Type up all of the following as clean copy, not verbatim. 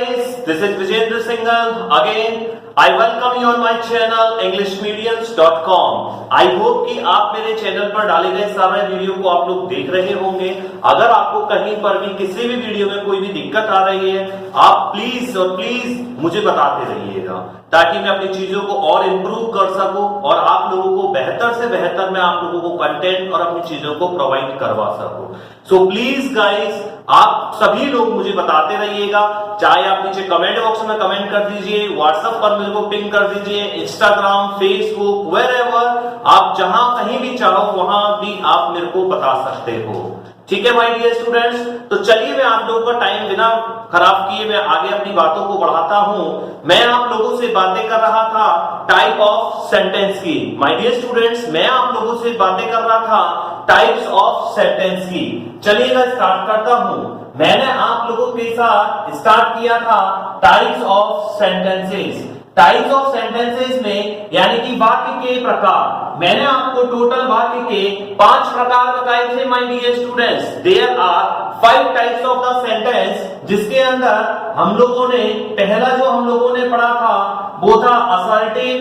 guys, this is Vijendra Singhal. Again, I welcome you on my channel englishmediums.com. I hope कि आप मेरे channel पर डाले गए सारे वीडियो को आप लोग देख रहे होंगे। अगर आपको कहीं पर भी किसी भी वीडियो में कोई भी दिक्कत आ रही है, आप प्लीज और प्लीज मुझे बताते रहिएगा, ताकि मैं अपनी चीजों को और इम्प्रूव कर सकूं और आप लोगों को बेहतर से बेहतर मैं आप लोगों को कंटेंट और अपनी चीजों को प्रोवाइड करवा सकूं। सो प्लीज गाइस, आप सभी लोग मुझे बताते रहिएगा, चाहे आप नीचे कमेंट बॉक्स में कमेंट कर दीजिए, व्हाट्सएप पर मेरे को पिंग कर दीजिए, इंस्टाग्राम, फेसबुक, वेयरएवर आप जहां कहीं भी चाहो वहां भी आप मेरे को बता सकते हो। ठीक है माय डियर स्टूडेंट्स, तो चलिए मैं आप लोगों का टाइम बिना खराब किए मैं आगे अपनी बातों को बढ़ाता हूं। मैं आप लोगों से बातें कर रहा था टाइप ऑफ सेंटेंस की। माय डियर स्टूडेंट्स, मैं आप लोगों से बातें कर रहा था टाइप्स ऑफ सेंटेंस की। चलिए मैं स्टार्ट करता हूं। मैंने आप लोगों के साथ स्टार्ट किया था types of sentences. Types of sentences में यानी कि वाक्य के प्रकार, मैंने आपको टोटल वाक्य के 5 प्रकार बताए थे my dear students. There are 5 types of the sentence, जिसके अंदर हम लोगों ने पहला जो हम लोगों ने पढ़ा था वो था असर्टिव,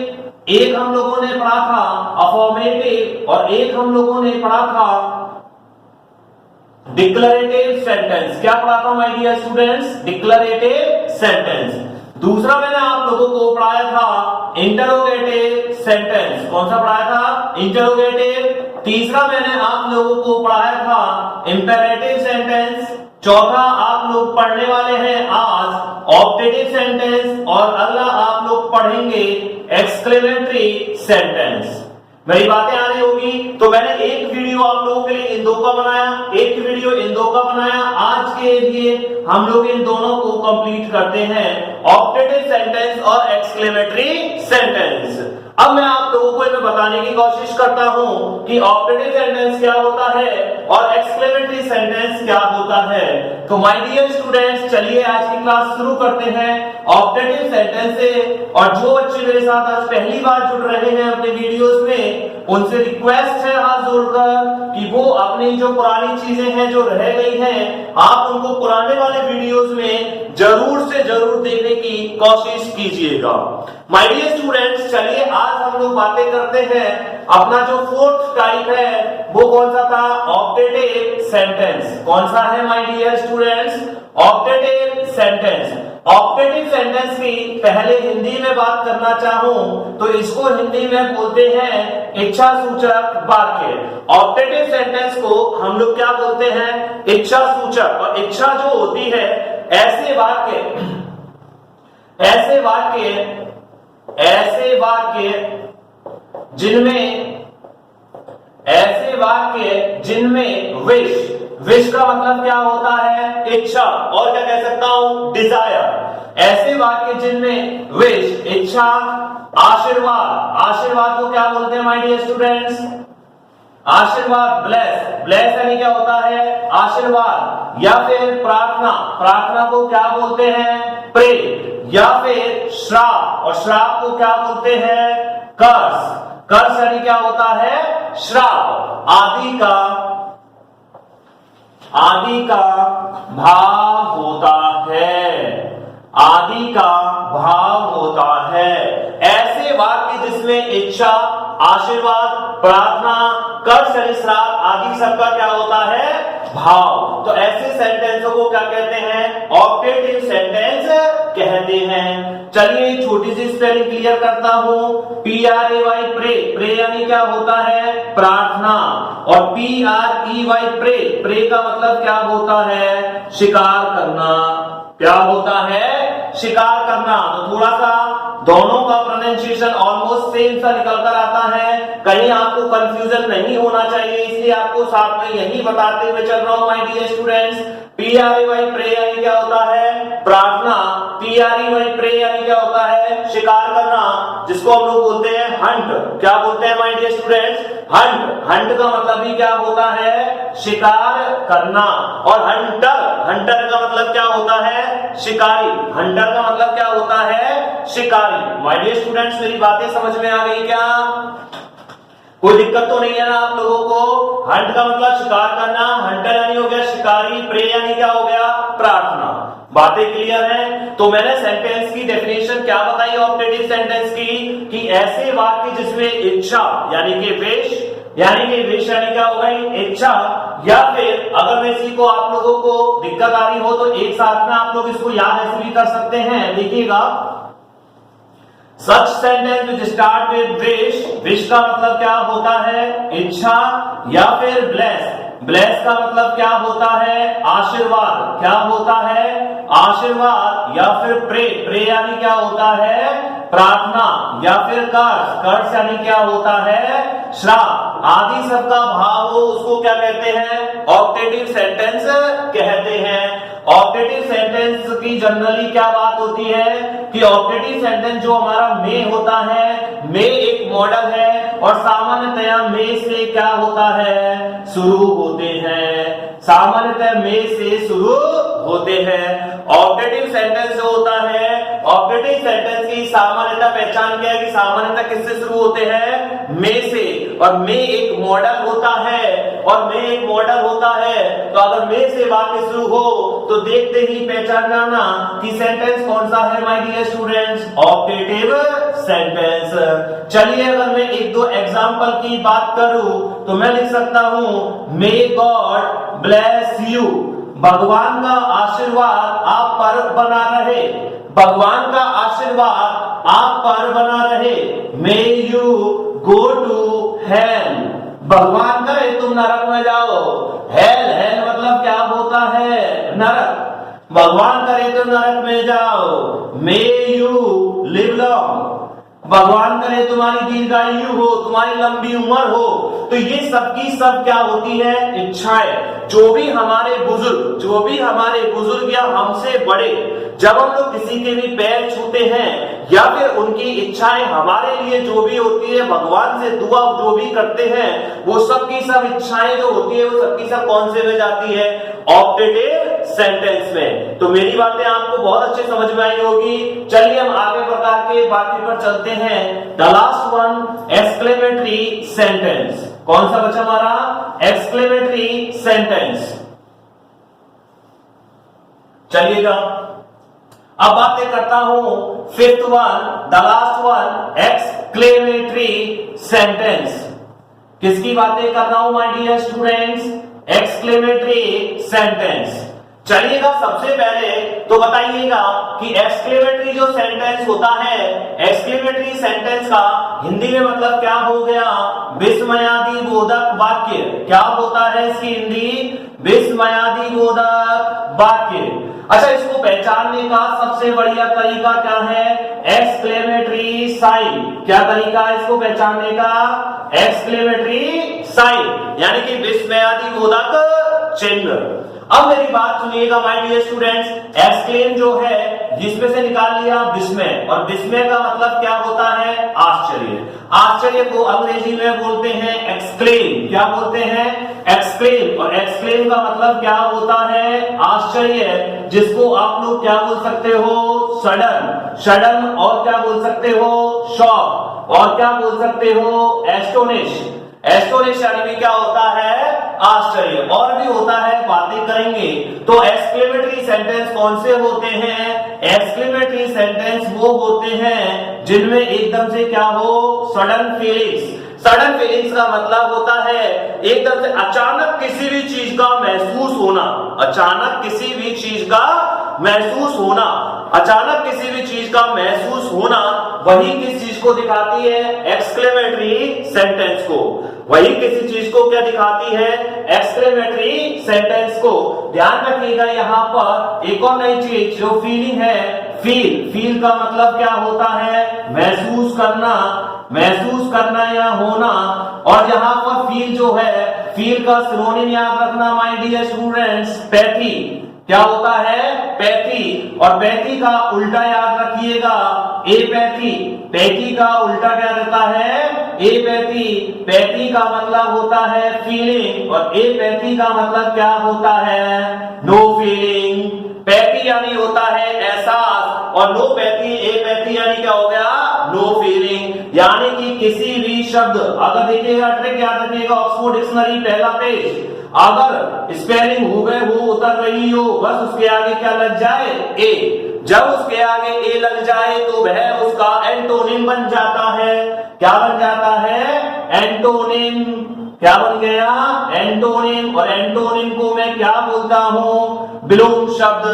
एक हम लोगों ने पढ़ा था अफर्मेटिव और एक हम लोगों ने पढ़ा था डिक्लरेटिव सेंटेंस। क्या पढ़ा था माय डियर स्टूडेंट्स? डिक्लरेटिव सेंटेंस। दूसरा मैंने आप लोगों को पढ़ाया था इंटरोगेटिव सेंटेंस। कौन सा पढ़ाया था? इंटरोगेटिव। तीसरा मैंने आप लोगों को पढ़ाया था इंपेरेटिव सेंटेंस। चौथा आप लोग पढ़ने वाले हैं आज ऑब्जेक्टिव सेंटेंस और अगला आप लोग पढ़ेंगे एक्सक्लेमेटरी सेंटेंस। मेरी बातें आ रही होगी। तो मैंने एक वीडियो आप लोगों के लिए इन दो का बनाया, एक वीडियो इन दो का बनाया। आज के लिए हम लोग इन दोनों को कंप्लीट करते हैं, ऑब्जेक्टिव सेंटेंस और एक्सक्लेमेटरी सेंटेंस। अब मैं आप लोगों को इन्हें बताने की कोशिश करता हूं कि ऑब्जेक्टिव सेंटेंस क्या होता है और एक्सक्लेमेटरी सेंटेंस क्या होता है। तो माय डियर स्टूडेंट्स, चलिए आज की क्लास शुरू करते हैं ऑब्जेक्टिव सेंटेंस से। और जो बच्चे मेरे साथ आज पहली बार जुड़ रहे हैं अपने वीडियोस में, उनसे रिक्वेस्ट है हाथ जोड़कर कि वो अपनी जो पुरानी चीजें हैं जो रह गई हैं, आप उनको पुराने वाले वीडियोस में जरूर से जरूर देखने की कोशिश कीजिएगा। माय डियर स्टूडेंट्स, चलिए आज हम लोग बातें करते हैं अपना जो 4th टाइप है वो कौन सा था? Objective sentence. कौन सा है my dear students? Objective sentence. Objective sentence की पहले हिंदी में बात करना चाहूं तो इसको हिंदी में बोलते हैं इच्छा सूचक वाक्य। ऑब्जेक्टिव सेंटेंस को हम लोग क्या बोलते हैं? इच्छा सूचक। और इच्छा जो होती है ऐसे जिनमें विश का मतलब क्या होता है? इच्छा, और क्या कह सकता हूं? डिजायर। ऐसे वाक्य जिनमें विश, इच्छा, आशीर्वाद को क्या बोलते हैं माय डियर स्टूडेंट्स? आशीर्वाद, ब्लेस यानी क्या होता है? आशीर्वाद। या फिर प्रार्थना को क्या बोलते हैं? प्रे। या फिर श्राप, और श्राप को क्या बोलते हैं? कर्स यानी क्या होता है? श्राप। आदि का भाव होता है। ऐसे वाक्य जिसमें इच्छा, आशीर्वाद, प्रार्थना, कर्स यानी श्राप आदि सबका क्या होता है? भाव। तो ऐसे सेंटेंसों को क्या कहते हैं? ऑब्जेक्टिव सेंटेंस कहते हैं। चलिए छोटी सी स्पेलिंग क्लियर करता हूं। PRAY प्रे यानी क्या होता है? प्रार्थना। और PREY प्रे का मतलब क्या होता है? शिकार करना। क्या होता है? शिकार करना। तो थोड़ा सा दोनों का प्रोनाउंसिएशन ऑलमोस्ट सेम सा निकल कर आता है, कहीं आपको कंफ्यूजन नहीं होना चाहिए, इसलिए आपको साथ में यही बताते हुए चल रहा हूं my dear students. PRAY pray यानी क्या होता है? प्रार्थना। PREY प्रे यानी क्या होता है? शिकार करना, जिसको हम लोग बोलते हैं हंट। क्या बोलते हैं माय डियर स्टूडेंट्स? हंट का मतलब भी क्या होता है? शिकार करना। और हंटर का मतलब क्या होता है? शिकारी। हंटर का मतलब क्या होता है? शिकारी। माय डियर स्टूडेंट्स, मेरी बातें समझ में आ गई क्या? कोई दिक्कत तो नहीं है ना आप लोगों को? हंट का मतलब शिकार करना, हंटर यानी हो गया शिकारी, प्रे यानी क्या हो गया? प्रार्थना। बातें क्लियर हैं? तो मैंने सेंटेंस की डेफिनेशन क्या बताई ऑप्टेटिव सेंटेंस की, कि ऐसे वाक्य जिसमें इच्छा यानी कि विश, यानी कि विश यानी क्या हो गई इच्छा, या फिर अगर मैं इसी को आप लोगों को दिक्कत आ रही हो तो एक साथ में आप लोग इसको याद ऐसे भी कर सकते हैं, देखिएगा। सच sentence which start with wish, wish का मतलब क्या होता है इच्छा, या फिर ब्लेस, ब्लेस का मतलब क्या होता है आशीर्वाद, क्या होता है आशीर्वाद, या फिर प्रे, प्रे यानी क्या होता है प्रार्थना, या फिर कर्स, कर्स यानी क्या होता है श्राप, आदि सब का भाव हो उसको क्या कहते हैं ऑप्टेटिव सेंटेंस कहते हैं। ऑप्टेटिव सेंटेंस की जनरली क्या बात होती है कि ऑप्टेटिव सेंटेंस जो हमारा में होता है, में एक मॉडल है और सामान्यतया में से क्या होता है शुरू होते हैं, सामान्यतः में से शुरू होते हैं। ऑप्टेटिव सेंटेंस जो होता है, ऑप्टेटिव सेंटेंस की सामान्यतः पहचान क्या है कि सामान्यतः किससे शुरू होते हैं में से, और में एक मॉडल होता है, और में एक मॉडल होता है तो अगर में से वाक्य शुरू हो तो देखते ही पहचान जाना कि सेंटेंस कौन सा है my dear students optative sentence. चलिए अगर मैं एक दो एग्जांपल की बात करूं तो मैं लिख सकता हूं मे गॉड ब्लेस यू, भगवान का आशीर्वाद आप पर बना रहे, भगवान का आशीर्वाद आप पर बना रहे। May you go to hell, भगवान करे तुम नरक में जाओ, हेल, हेल मतलब क्या होता है नरक, भगवान करे तो नरक में जाओ। मे यू लिव लॉन्ग, भगवान करे तुम्हारी दीर्घायु हो, तुम्हारी लंबी उम्र हो। तो ये सबकी सब क्या होती है इच्छाएं। जो भी हमारे बुजुर्ग, जो भी हमारे बुजुर्ग या हमसे बड़े जब हम लोग किसी के भी पैर छूते हैं या फिर उनकी इच्छाएं हमारे लिए जो भी होती है, भगवान से दुआ जो भी करते हैं, वो सब की सब इच्छाएं जो होती है वो सबकी सब कौन से में जाती है ऑप्टेटिव सेंटेंस में। तो मेरी बातें आपको बहुत अच्छे समझ में आई होगी। चलिए हम आगे प्रकार के बाकी पर चलते हैं। The last one exclamatory sentence, कौन सा बचा हमारा एक्सक्लेमेटरी सेंटेंस। चलिएगा अब बातें करता हूं fifth one, the last one exclamatory sentence. किसकी बातें कर रहा हूं my dear students exclamatory sentence. चलिएगा सबसे पहले तो बताइएगा कि एक्सक्लेमेटरी जो सेंटेंस होता है, एक्सक्लेमेटरी सेंटेंस का हिंदी में मतलब क्या हो गया विस्मयादि बोधक वाक्य। क्या होता है इसकी हिंदी विस्मयादि बोधक वाक्य। अच्छा इसको पहचानने का सबसे बढ़िया तरीका क्या है एक्सक्लेमेटरी साइन। क्या तरीका है इसको पहचानने का एक्सक्लेमेटरी साइन यानी कि विस्मयादि बोधक चिन्ह। अब मेरी बात सुनिएगा माय डियर स्टूडेंट्स, एक्सक्लेम जो है जिसमें से निकाल लिया विस्मय, और विस्मय का मतलब क्या होता है आश्चर्य। आश्चर्य को अंग्रेजी में बोलते हैं एक्सक्लेम। क्या बोलते हैं एक्सक्लेम, और एक्सक्लेम का मतलब क्या होता है आश्चर्य, जिसको आप लोग क्या बोल सकते हो सडन, सडन, और क्या बोल सकते हो शॉक, और क्या बोल सकते हो एस्टोनिश। एस्टोनिश यानी भी क्या होता है आश्चर्य, और भी होता है बातें करेंगे। तो एक्सक्लेमेटरी सेंटेंस कौन से होते हैं, एक्सक्लेमेटरी सेंटेंस वो होते हैं जिनमें एकदम से क्या हो सडन फीलिंग्स। सडन फीलिंग्स का मतलब होता है एकदम से अचानक किसी भी चीज का महसूस होना, अचानक किसी भी चीज का महसूस होना, अचानक किसी भी चीज का महसूस होना, वही किस चीज को दिखाती है एक्सक्लेमेटरी सेंटेंस को। वही किसी चीज को क्या दिखाती है एक्सक्लेमेटरी सेंटेंस को। ध्यान रखिएगा यहाँ पर एक और नई चीज जो फीलिंग है, फील, फील का मतलब क्या होता है महसूस करना, महसूस करना या होना। और यहाँ पर फील जो है, फील का सिनोनिम याद रखना माय डियर स्टूडेंट्स पैथी। क्या होता है पैथी, और पैथी का उल्टा याद रखिएगा एपैथी। पैथी का उल्टा क्या रहता है एपैथी। पैथी का मतलब होता है फीलिंग, और एपैथी का मतलब क्या होता है नो फीलिंग। पैथी यानी होता है एहसास, और नो पैथी एपैथी यानी क्या हो गया, नो फीलिंग। यानी कि किसी भी शब्द, अगर देखिएगा ट्रिक याद रखिएगा, ऑक्सफोर्ड डिक्शनरी पहला पेज, अगर स्पेलिंग हुबहू उतर रही हो, बस उसके आगे क्या लग जाए, ए। जब उसके आगे ए लग जाए तो वह उसका एंटोनिम बन जाता है। क्या बन जाता है, एंटोनिम। क्या बन गया, एंटोनिम। और एंटोनिम को मैं क्या बोलता हूं, विलोम शब्द।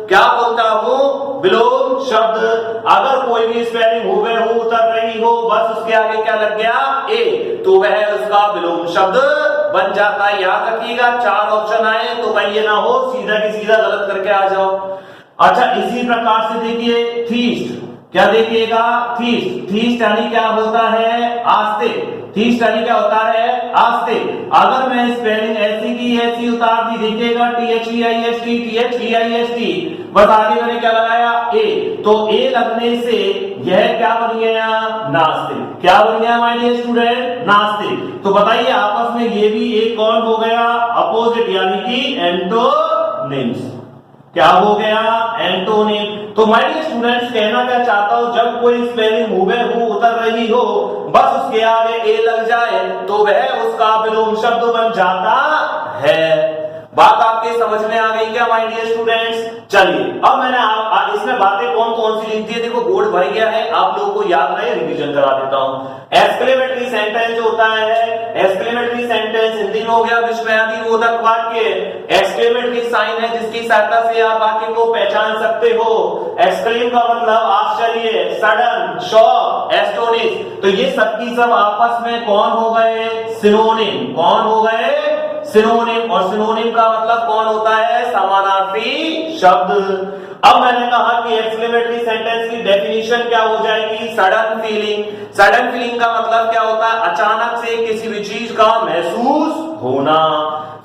क्या बोलता हूं, विलोम शब्द। अगर कोई भी स्पेलिंग हुबहू उतर रही हो, बस उसके आगे क्या लग गया, ए, तो वह उसका विलोम शब्द बन जाता है। याद रखिएगा, 4 ऑप्शन आए तो कहीं ये ना हो सीधा की सीधा गलत करके आ जाओ। अच्छा, इसी प्रकार से देखिए थीस्ट। क्या देखिएगा, थीस्ट। थीस्ट यानी क्या होता है, आस्ते। थीस्ट यानी क्या होता है, आस्ते। अगर मैं स्पेलिंग ऐसी की ऐसी उतार दी, देखिएगा THEIST THEIST, बस आगे मैंने क्या लगाया, ए, तो ए लगने से यह क्या बन गया, नास्तिक। क्या बन गया माय डियर स्टूडेंट, नास्तिक। तो बताइए आपस में ये भी एक कौन हो गया, अपोजिट, यानी कि एंटोनिम्स। क्या हो गया, एंटोनिम। तो माय डियर स्टूडेंट्स, कहना क्या चाहता हूं, जब कोई स्पेलिंग हुबहू उतर रही हो, बस उसके आगे ए लग जाए तो वह उसका विलोम शब्द बन जाता है। बात आपके समझ में आ गई क्या माय डियर स्टूडेंट्स? चलिए अब मैंने इसमें बातें कौन कौन सी लिख दी है, देखो बोर्ड भर गया है, आप लोगों को याद रहे, रिवीजन करा देता हूं। एक्सक्लेमेटरी सेंटेंस जो होता है, एक्सक्लेमेटरी सेंटेंस हिंदी में हो गया विस्मयादिबोधक वाक्य। एक्सक्लेमेटरी साइन है जिसकी सहायता से आप वाक्य को पहचान सकते हो। एक्सक्लेम का मतलब आश्चर्य, सडन, शॉक, एस्टोनिश। तो ये सबकी सब आपस में कौन हो गए, सिनोनिम। कौन हो गए, सिनोनिम। और सिनोनिम का मतलब कौन होता है, समानार्थी शब्द। अब मैंने कहा कि एक्सक्लेमेटरी सेंटेंस की डेफिनेशन क्या हो जाएगी, सडन फीलिंग। सडन फीलिंग का मतलब क्या होता है, अचानक से किसी भी चीज का महसूस होना।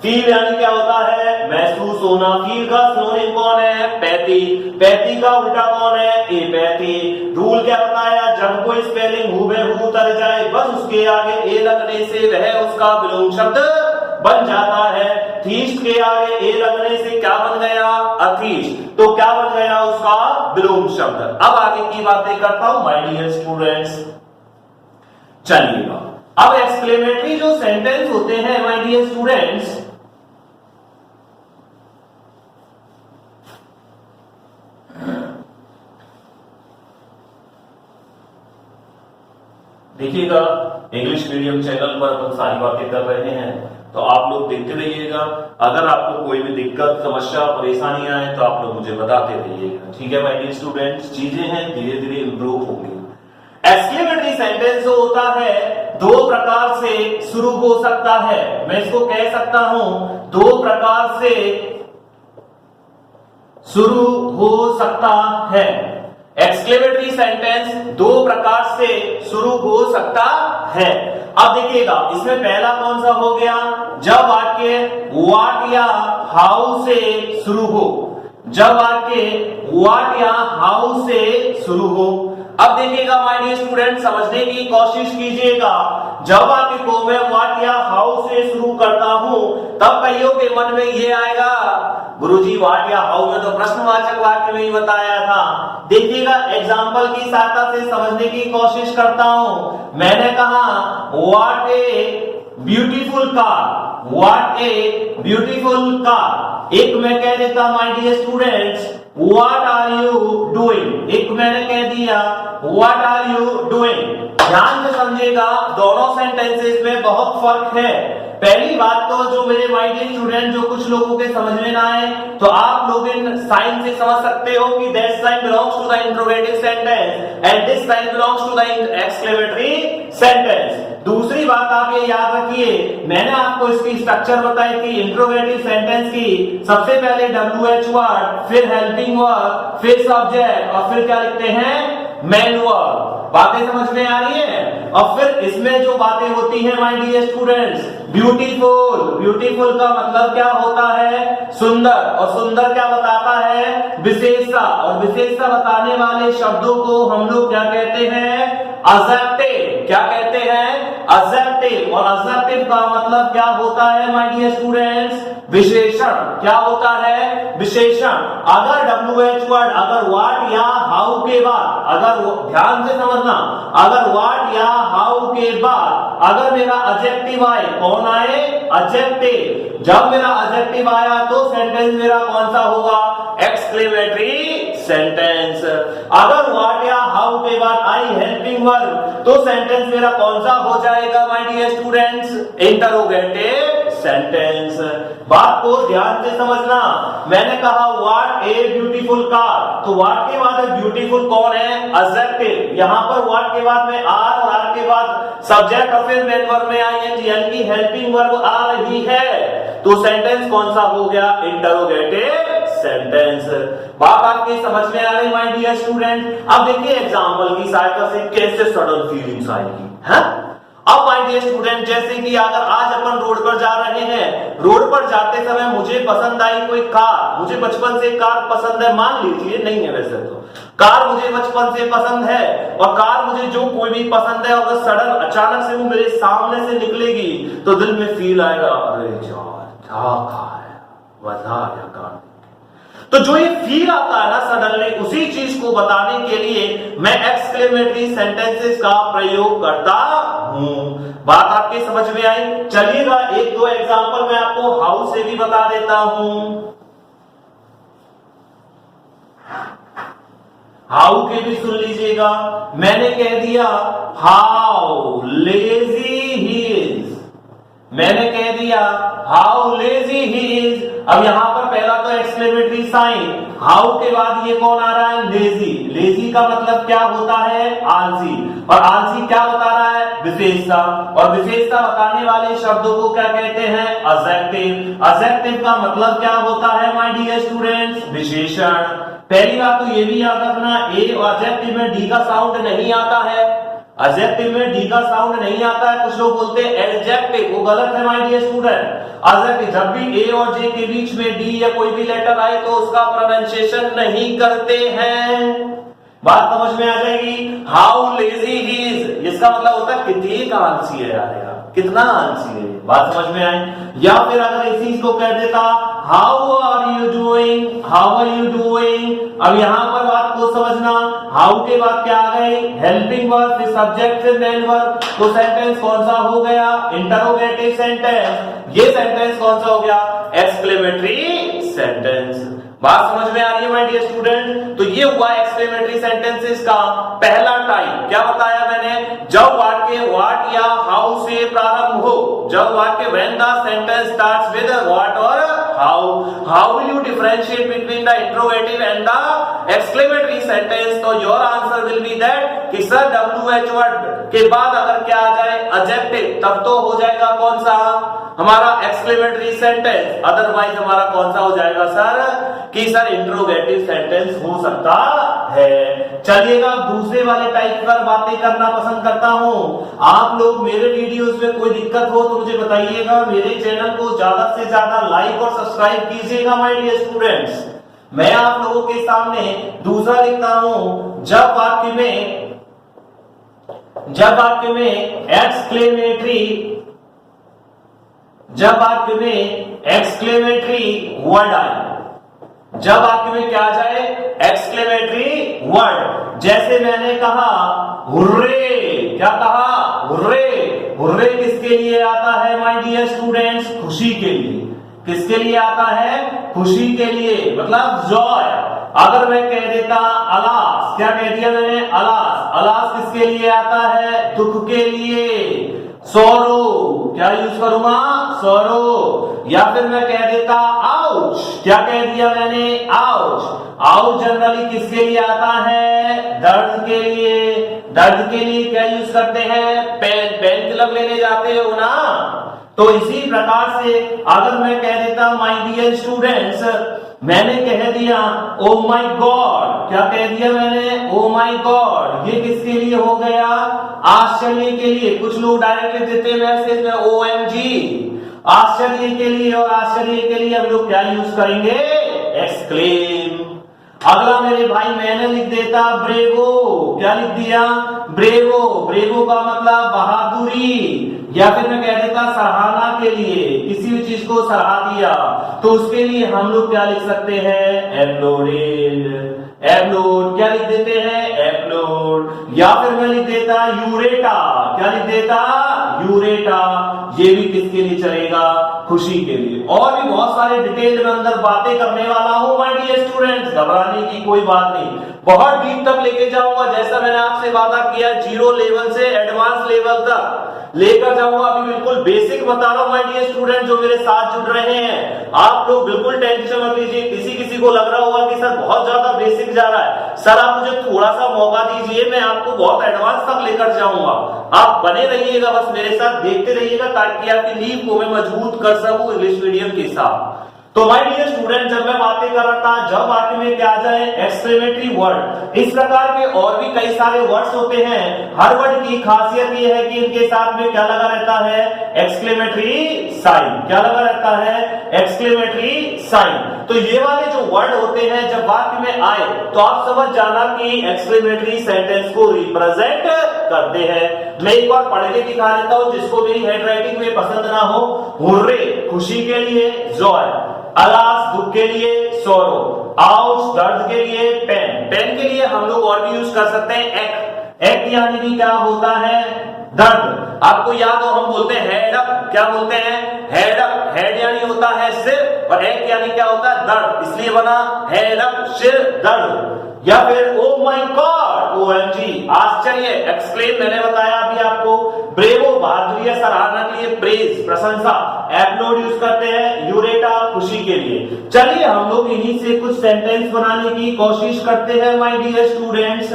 फील यानी क्या होता है, महसूस होना। फील का सिनोनिम कौन है, पैथी। पैथी का उल्टा कौन है, एपैथी। रूल क्या बताया, जब कोई स्पेलिंग हुबहू उतर जाए, बस उसके आगे ए लगने से वह उसका विलोम शब्द बन जाता है। थीस्ट के आगे ए लगने से क्या बन गया, अथीस्ट। तो क्या बन गया, उसका विलोम शब्द। अब आगे की बातें करता हूं माय डियर स्टूडेंट्स। चलिएगा, अब एक्सक्लेमेटरी जो सेंटेंस होते हैं माय डियर स्टूडेंट्स, देखिएगा इंग्लिश मीडियम चैनल पर हम सारी बातें कर रहे हैं, तो आप लोग देखते रहिएगा। अगर आपको कोई भी दिक्कत, समस्या, परेशानी आए तो आप लोग मुझे बताते रहिएगा, ठीक है माय डियर स्टूडेंट्स। चीजें हैं धीरे धीरे इंप्रूव होंगी। एक्सक्लेमेटरी सेंटेंस जो होता है 2 प्रकार से शुरू हो सकता है। मैं इसको कह सकता हूं 2 प्रकार से शुरू हो सकता है। एक्सक्लेमेटरी सेंटेंस 2 प्रकार से शुरू हो सकता है। अब देखिएगा, इसमें पहला कौन सा हो गया, जब वाक्य व्हाट या हाउ से शुरू हो। जब वाक्य व्हाट या हाउ से शुरू हो। अब देखिएगा माय डियर स्टूडेंट, समझने की कोशिश कीजिएगा। जब वाक्य को मैं व्हाट या हाउ से शुरू करता हूं, तब कईयों के मन में ये आएगा, गुरुजी व्हाट या हाउ में तो प्रश्नवाचक वाक्य में ही बताया था। देखिएगा एग्जाम्पल की सहायता से समझने की कोशिश करता हूं। मैंने कहा what a beautiful car, what a beautiful car. एक मैं कह देता my dear students, what are you doing. एक मैंने कह दिया व्हाट आर यू डूइंग। ध्यान से समझिएगा, दोनों सेंटेंसेस में बहुत फर्क है। पहली बात तो जो मेरे माय डियर स्टूडेंट, जो कुछ लोगों के समझ में ना आए, तो आप लोग इन साइन से समझ सकते हो कि that sign belongs to the interrogative sentence and this sign belongs to the exclamatory sentence. दूसरी बात आप ये याद रखिए, मैंने आपको इसकी स्ट्रक्चर बताई थी इंट्रोगेटिव सेंटेंस की। सबसे पहले WH वर्ड, फिर हेल्पिंग वर्ब, फिर सब्जेक्ट, और फिर क्या लिखते हैं, मेन वर्ब। बातें समझ में आ रही है? और फिर इसमें जो बातें होती हैं my dear students, beautiful. Beautiful का मतलब क्या होता है, सुंदर। और सुंदर क्या बताता है, विशेषता। और विशेषता बताने वाले शब्दों को हम लोग क्या कहते हैं, एडजेक्टिव। क्या कहते हैं? एडजेक्टिव। और एडजेक्टिव का मतलब क्या होता है माय डियर स्टूडेंट्स? विशेषण। क्या होता है? विशेषण। अगर WH वर्ड, अगर व्हाट या हाउ के बाद, अगर ध्यान से समझना, अगर व्हाट या हाउ के बाद अगर मेरा एडजेक्टिव आए, कौन आए? एडजेक्टिव। जब मेरा एडजेक्टिव आया तो सेंटेंस मेरा कौन सा होगा? Exclamatory sentence. अगर व्हाट या हाउ के बाद आई हेल्पिंग वर्ब तो सेंटेंस मेरा कौन सा हो जाएगा my dear students? Interrogative sentence. बात को ध्यान से समझना। मैंने कहा व्हाट ए ब्यूटीफुल कार, तो व्हाट के बाद ब्यूटीफुल कौन है? एडजेक्टिव। यहां पर व्हाट के बाद में आर और आर के बाद सब्जेक्ट और फिर मेन वर्ब में आईएनजी यानी कि हेल्पिंग वर्ब आ रही है, तो सेंटेंस कौन सा हो गया? Interrogative sentence. बात आपके समझ में आ रही माय डियर स्टूडेंट? अब देखिए एग्जांपल की सहायता से कैसे सडन फीलिंग्स आएगी, है? अब माय डियर स्टूडेंट, जैसे कि अगर आज अपन रोड पर जा रहे हैं, रोड पर जाते समय मुझे पसंद आई कोई कार, मुझे बचपन से कार पसंद है, मान लीजिए नहीं है वैसे तो, कार मुझे बचपन से पसंद है और कार मुझे जो कोई भी पसंद है, अगर सडन अचानक से वो मेरे सामने से निकलेगी तो दिल में फील आएगा, अरे यार क्या कार है, मजा आ गया कार। तो जो ये फील आता है ना सडनली, उसी चीज को बताने के लिए मैं एक्सक्लेमेटरी सेंटेंसेस का प्रयोग करता हूं। बात आपके समझ में आई? चलिएगा एक दो एग्जांपल मैं आपको हाउ से भी बता देता हूं। हाउ के भी सुन लीजिएगा। मैंने कह दिया हाउ लेजी ही इज, मैंने कह दिया हाउ लेजी ही इज। अब यहां पर पहला तो एक्सक्लेमेटरी साइन, हाउ के बाद ये कौन आ रहा है? लेजी। लेजी का मतलब क्या होता है? आलसी। और आलसी क्या बता रहा है? विशेषता। और विशेषता बताने वाले शब्दों को क्या कहते हैं? एडजेक्टिव। एडजेक्टिव का मतलब क्या होता है माय डियर स्टूडेंट्स? विशेषण। पहली बात तो ये भी याद रखना, ए और एडजेक्टिव में डी का साउंड नहीं आता है, एडजेक्टिव में डी का साउंड नहीं आता है। कुछ लोग बोलते हैं एडजेक्टिव, वो गलत है माय डियर स्टूडेंट। एडजेक्टिव जब भी ए और जे के बीच में डी या कोई भी लेटर आए तो उसका प्रोनाउंसिएशन नहीं करते हैं। बात समझ में आ जाएगी? हाउ लेजी ही इज, इसका मतलब होता है कितनी आलसी है यार, कितना आलसी है। बात समझ में आई? या फिर अगर इस चीज को कह देता how are you doing, how are you doing. अब यहां पर बात को समझना, हाउ के बाद क्या आ गई? हेल्पिंग वर्ब, फिर सब्जेक्ट फिर मेन वर्ब, तो सेंटेंस कौन सा हो गया? Interrogative sentence. ये सेंटेंस कौन सा हो गया? Exclamatory sentence. बात समझ में आ रही है माय डियर स्टूडेंट? तो ये हुआ एक्सक्लेमेटरी सेंटेंसेस का पहला टाइप। क्या बताया मैंने? जब वाक्य व्हाट या हाउ से प्रारंभ हो, जब वाक्य when the sentence starts with what और how will you differentiate between the interrogative and the exclamatory sentence? तो your answer will be that कि सर WH वर्ड के बाद अगर क्या आ जाए? एडजेक्टिव, तब तो हो जाएगा कौन सा? हमारा एक्सक्लेमेटरी सेंटेंस। अदरवाइज हमारा कौन सा हो जाएगा सर? कि सर इंट्रोगेटिव सेंटेंस हो सकता है। चलिएगा दूसरे वाले टाइप पर बातें करना पसंद करता हूं। आप लोग मेरे वीडियोस में कोई दिक्कत हो तो मुझे बताइएगा। मेरे चैनल को ज्यादा से ज्यादा लाइक और सब्सक्राइब कीजिएगा माय डियर स्टूडेंट्स। मैं आप लोगों के सामने दूसरा लिखता हूं, जब वाक्य में एक्सक्लेमेटरी वर्ड आए, जब वाक्य में क्या आ जाए? Exclamatory word. जैसे मैंने कहा हुर्रे, क्या कहा? हुर्रे। हुर्रे किसके लिए आता है माय डियर स्टूडेंट्स? खुशी के लिए। किसके लिए आता है? खुशी के लिए, मतलब जॉय। अगर मैं कह देता अलास, क्या कह दिया मैंने? अलास। अलास किसके लिए आता है? दुख के लिए। सोरो, क्या यूज करूंगा? सोरो। या फिर मैं कह देता आउच, क्या कह दिया मैंने? आउच। आउच जनरली किसके लिए आता है? दर्द के लिए। दर्द के लिए क्या यूज करते हैं? पेन। पेन किलर लेने जाते हो ना, तो इसी प्रकार से अगर मैं कह देता माय डियर स्टूडेंट्स, मैंने कह दिया ओ माय गॉड, क्या कह दिया मैंने? Oh my God. ये किसके लिए हो गया? आश्चर्य के लिए। कुछ लोग डायरेक्टली देते मैसेज में OMG, आश्चर्य के लिए। और आश्चर्य के लिए हम लोग क्या यूज करेंगे? एक्सक्लेम। अगला मेरे भाई मैंने लिख देता ब्रेवो, क्या लिख दिया? ब्रेवो, ब्रेवो का मतलब बहादुरी, या फिर मैं कह देता सराहना के लिए, किसी भी चीज को सराहा दिया तो उसके लिए हम लोग क्या लिख सकते हैं, एप्लोडेड। एप्लोड क्या लिख देते हैं, एप्लोड। या फिर मैं लिख देता यूरेटा, क्या लिख देता, यूरेटा। ये भी किसके लिए चलेगा, खुशी के लिए। और भी बहुत सारे डिटेल में अंदर बातें करने वाला हूं माय डियर स्टूडेंट्स, घबराने की कोई बात नहीं, बहुत डीप तक लेके जाऊंगा। जैसा मैंने आपसे वादा किया, जीरो लेवल से एडवांस लेवल तक लेकर जाऊंगा। अभी बिल्कुल बेसिक बता रहा हूं माय डियर स्टूडेंट, जो मेरे साथ जुड़ रहे हैं, आप लोग बिल्कुल टेंशन मत लीजिए। किसी को लग रहा होगा कि सर बहुत ज्यादा बेसिक जा रहा है, सर आप मुझे थोड़ा सा मौका दीजिए, मैं आपको बहुत एडवांस तक लेकर जाऊंगा। आप बने रहिएगा बस मेरे साथ, देखते रहिएगा, ताकि आपकी नींव को मैं मजबूत कर सकूं इंग्लिश मीडियम के साथ। तो माय डियर स्टूडेंट, जब मैं बातें कर रहा था, जब वाक्य में क्या आ जाए, एक्सक्लेमेटरी वर्ड। इस प्रकार के और भी कई सारे वर्ड्स होते हैं। हर वर्ड की खासियत यह है कि इनके साथ में क्या लगा रहता है, एक्सक्लेमेटरी साइन। क्या लगा रहता है, एक्सक्लेमेटरी साइन। तो ये वाले जो वर्ड होते हैं जब वाक्य में आए तो आप समझ जाना कि एक्सक्लेमेटरी सेंटेंस को रिप्रेजेंट करते हैं। मैं एक बार पढ़ के दिखा देता हूं, जिसको मेरी हैंडराइटिंग में पसंद ना हो। हुर्रे खुशी के लिए, जॉय। अलास दुख के लिए, सोरो। आउच दर्द के लिए, पेन। पेन के लिए हम लोग और भी यूज कर सकते हैं एक। एक यानी कि क्या होता है, दर्द। आपको याद हो, हम बोलते हैं हेड अप, क्या बोलते हैं, हेड अप। हेड यानी होता है सिर, और एक यानी क्या होता है, दर्द, इसलिए बना हेड अप, सिर दर्द। या फिर ओ माय गॉड, ओएमजी, आश्चर्य, एक्सक्लेम मैंने बताया अभी आपको। ब्रेवो बहादुरी या सराहना के लिए, प्रेज प्रशंसा। एप्लोड यूज करते हैं यूरेटा खुशी के लिए। चलिए हम लोग इन्हीं से कुछ सेंटेंस बनाने की कोशिश करते हैं माय डियर स्टूडेंट्स।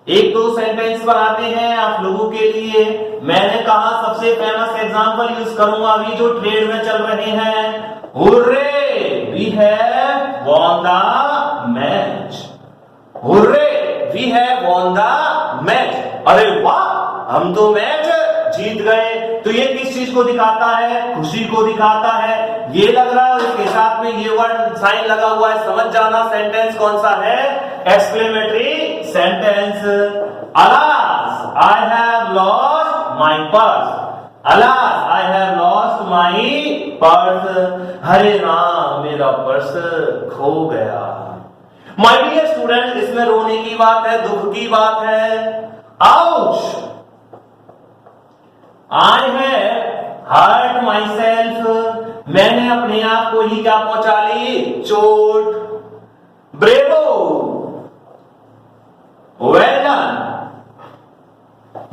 एक दो सेंटेंस बनाते हैं आप लोगों के लिए। मैंने कहा सबसे फेमस एग्जांपल यूज करूंगा अभी जो ट्रेड में चल रहे हैं। Hurray we have won the match. Hurray we have won the match. अरे वाह, हम तो मैच जीत गए। तो ये किस चीज को दिखाता है, खुशी को दिखाता है। ये लग रहा है, इसके साथ में ये वर्ड साइन लगा हुआ है, समझ जाना सेंटेंस कौन सा है, exclamatory sentence. Alas I have lost my purse. Alas I have lost my purse. हरे राम मेरा पर्स खो गया। माय डियर स्टूडेंट, इसमें रोने की बात है, दुख की बात है। Ouch, I have hurt myself. मैंने अपने आप को ही क्या पहुंचा ली, चोट। Bravo, well done.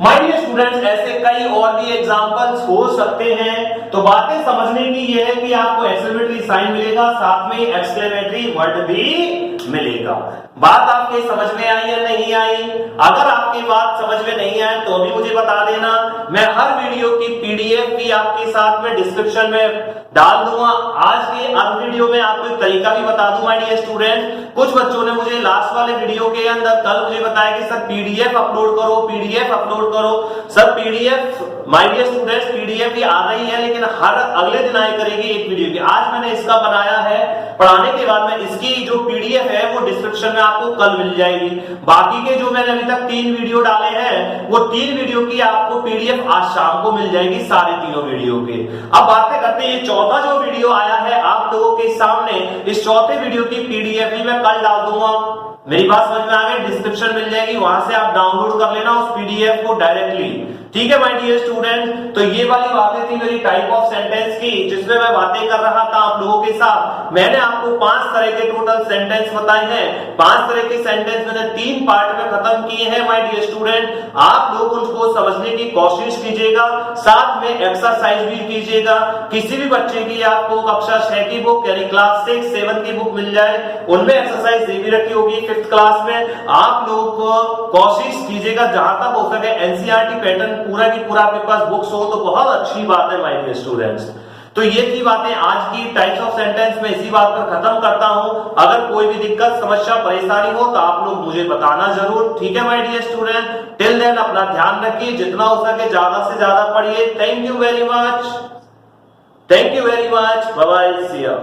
My dear students, ऐसे कई और भी एग्जांपल्स हो सकते हैं। तो बातें समझने की यह है कि आपको एक्सक्लेमेटरी साइन मिलेगा, साथ में एक्सक्लेमेटरी वर्ड भी मिलेगा। बात आपके समझ में आई या नहीं आई? अगर आपकी बात समझ में नहीं आए तो भी मुझे बता देना। मैं हर वीडियो की पीडीएफ भी आपके साथ में डिस्क्रिप्शन में डाल दूंगा। आज के अब वीडियो में आपको एक तरीका भी बता दूं माय डियर स्टूडेंट। कुछ बच्चों ने मुझे लास्ट वाले वीडियो के अंदर कल मुझे बताया कि सर पीडीएफ अपलोड करो, पीडीएफ अपलोड करो। Sir PDF my dear students, PDF भी आ रही है, लेकिन हर अगले दिन आया करेगी एक वीडियो की। आज मैंने इसका बनाया है, पढ़ाने के बाद में इसकी जो पीडीएफ है वो डिस्क्रिप्शन में आपको कल मिल जाएगी। बाकी के जो मैंने अभी तक 3 वीडियो डाले हैं, वो 3 वीडियो की आपको पीडीएफ आज शाम को मिल जाएगी, सारे तीनों वीडियो के। अब बातें करते हैं, चौथा जो वीडियो आया है आप लोगों के सामने, इस चौथे वीडियो की पीडीएफ भी मैं कल डाल दूंगा। मेरी बात समझ में आ गई? डिस्क्रिप्शन मिल जाएगी, वहां से आप डाउनलोड कर लेना उस पीडीएफ को डायरेक्टली। ठीक है माय डियर स्टूडेंट, तो ये वाली बातें थी मेरी टाइप ऑफ सेंटेंस की, जिसमें मैं बातें कर रहा था आप लोगों के साथ। मैंने आपको 5 तरह के टोटल सेंटेंस बताए हैं। 5 तरह के सेंटेंस मैंने 3 पार्ट में खत्म किए हैं माय डियर स्टूडेंट। आप लोग उनको समझने की कोशिश कीजिएगा, साथ में एक्सरसाइज भी कीजिएगा। किसी भी बच्चे की आपको कक्षा 6 की बुक यानी क्लास 6, 7 की बुक मिल जाए, उनमें एक्सरसाइज दी भी रखी होगी 5th क्लास में। आप लोग कोशिश कीजिएगा जहां तक हो सके एनसीईआरटी पैटर्न पूरा की पूरा आपके पास बुक्स हो तो बहुत अच्छी बात है माय डियर स्टूडेंट्स। तो ये थी बातें आज की टाइप्स ऑफ सेंटेंस में, इसी बात पर खत्म करता हूं। अगर कोई भी दिक्कत, समस्या, परेशानी हो तो आप लोग मुझे बताना जरूर। ठीक है my dear student, till then अपना ध्यान रखिए, जितना हो सके ज्यादा से ज्यादा पढ़िए। Thank you very much, thank you very much, bye bye, see you.